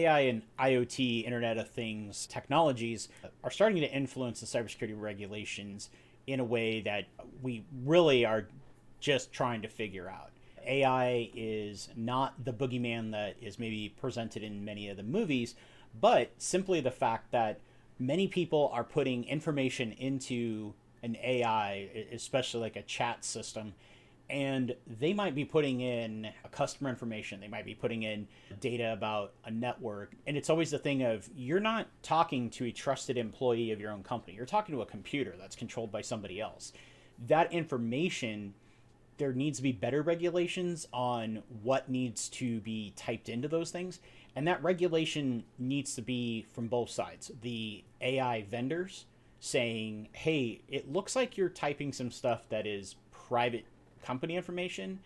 AI and IoT, Internet of Things technologies are starting to influence the cybersecurity regulations in a way that we really are just trying to figure out. AI is not the boogeyman that is maybe presented in many of the movies, but simply the fact that many people are putting information into an AI, especially like a chat system, and they might be putting in customer information, they might be putting in data about a network, and it's always the thing of, you're not talking to a trusted employee of your own company, you're talking to a computer that's controlled by somebody else. That information, there needs to be better regulations on what needs to be typed into those things, and that regulation needs to be from both sides. The AI vendors saying, hey, it looks like you're typing some stuff that is private company information,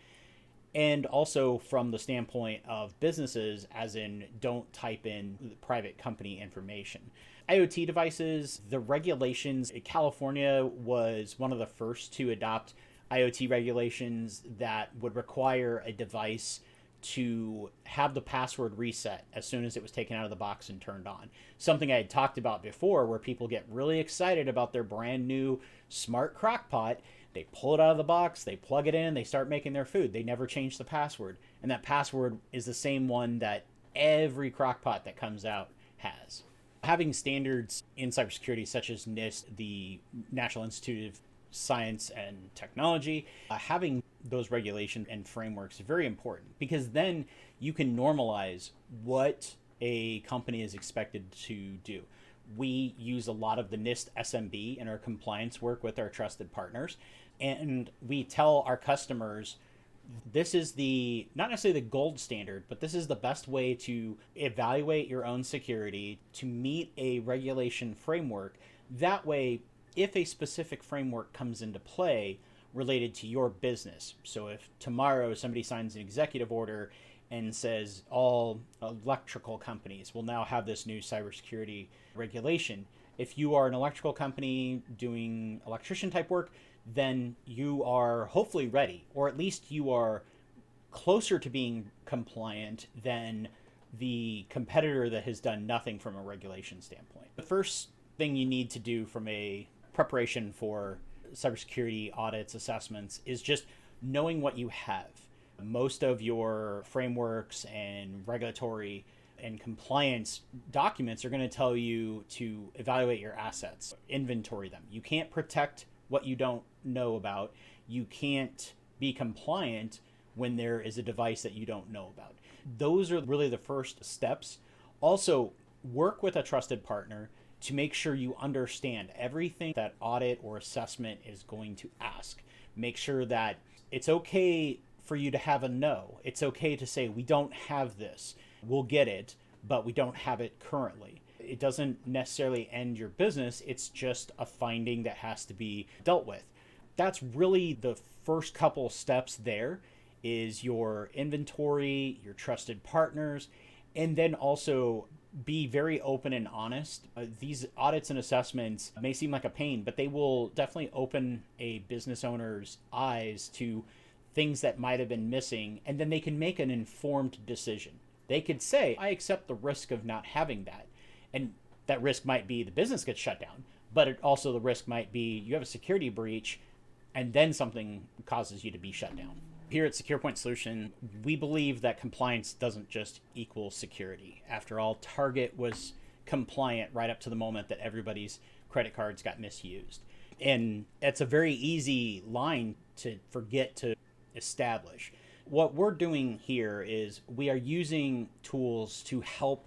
and also from the standpoint of businesses, as in, don't type in private company information. IoT devices, the regulations, California was one of the first to adopt IoT regulations that would require a device to have the password reset as soon as it was taken out of the box and turned on. Something I had talked about before, where people get really excited about their brand new smart crock pot. They pull it out of the box, they plug it in, they start making their food. They never change the password. And that password is the same one that every crock pot that comes out has. Having standards in cybersecurity, such as NIST, the National Institute of Science and Technology, having those regulations and frameworks is very important, because then you can normalize what a company is expected to do. We use a lot of the NIST SMB in our compliance work with our trusted partners, and we tell our customers, this is the, not necessarily the gold standard, but this is the best way to evaluate your own security, to meet a regulation framework. That way, if a specific framework comes into play related to your business, so if tomorrow somebody signs an executive order and says all electrical companies will now have this new cybersecurity regulation, if you are an electrical company doing electrician type work, then you are hopefully ready, or at least you are closer to being compliant than the competitor that has done nothing from a regulation standpoint. The first thing you need to do from a preparation for cybersecurity audits, assessments, is just knowing what you have. Most of your frameworks and regulatory and compliance documents are going to tell you to evaluate your assets, inventory them. You can't protect what you don't know about. You can't be compliant when there is a device that you don't know about. Those are really the first steps. Also, work with a trusted partner to make sure you understand everything that audit or assessment is going to ask. Make sure that it's okay for you to have a no. It's okay to say, we don't have this. We'll get it, but we don't have it currently. It doesn't necessarily end your business. It's just a finding that has to be dealt with. That's really the first couple steps. There is your inventory, your trusted partners, and then also be very open and honest. These audits and assessments may seem like a pain, but they will definitely open a business owner's eyes to things that might have been missing, and then they can make an informed decision. They could say, I accept the risk of not having that. And that risk might be the business gets shut down, but it also, the risk might be you have a security breach and then something causes you to be shut down. Here at Secure Point Solution, we believe that compliance doesn't just equal security. After all, Target was compliant right up to the moment that everybody's credit cards got misused. And it's a very easy line to forget to establish. What we're doing here is we are using tools to help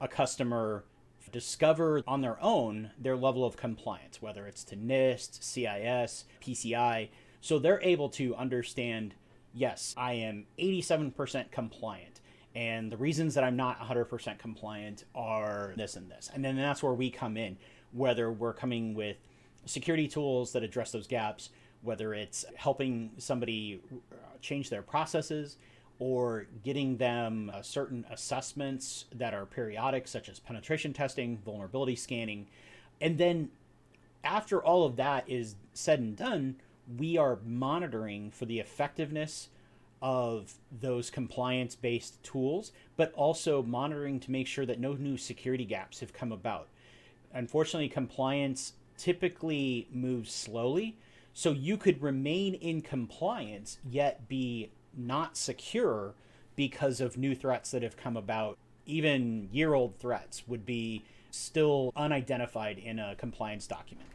a customer discover on their own their level of compliance, whether it's to NIST, CIS, PCI. So they're able to understand, yes, I am 87% compliant, and the reasons that I'm not 100% compliant are this and this. And then that's where we come in, whether we're coming with security tools that address those gaps, whether it's helping somebody change their processes, or getting them certain assessments that are periodic, such as penetration testing, vulnerability scanning. And then after all of that is said and done, we are monitoring for the effectiveness of those compliance based tools, but also monitoring to make sure that no new security gaps have come about. Unfortunately, compliance typically moves slowly. So you could remain in compliance yet be not secure because of new threats that have come about. Even year old threats would be still unidentified in a compliance document.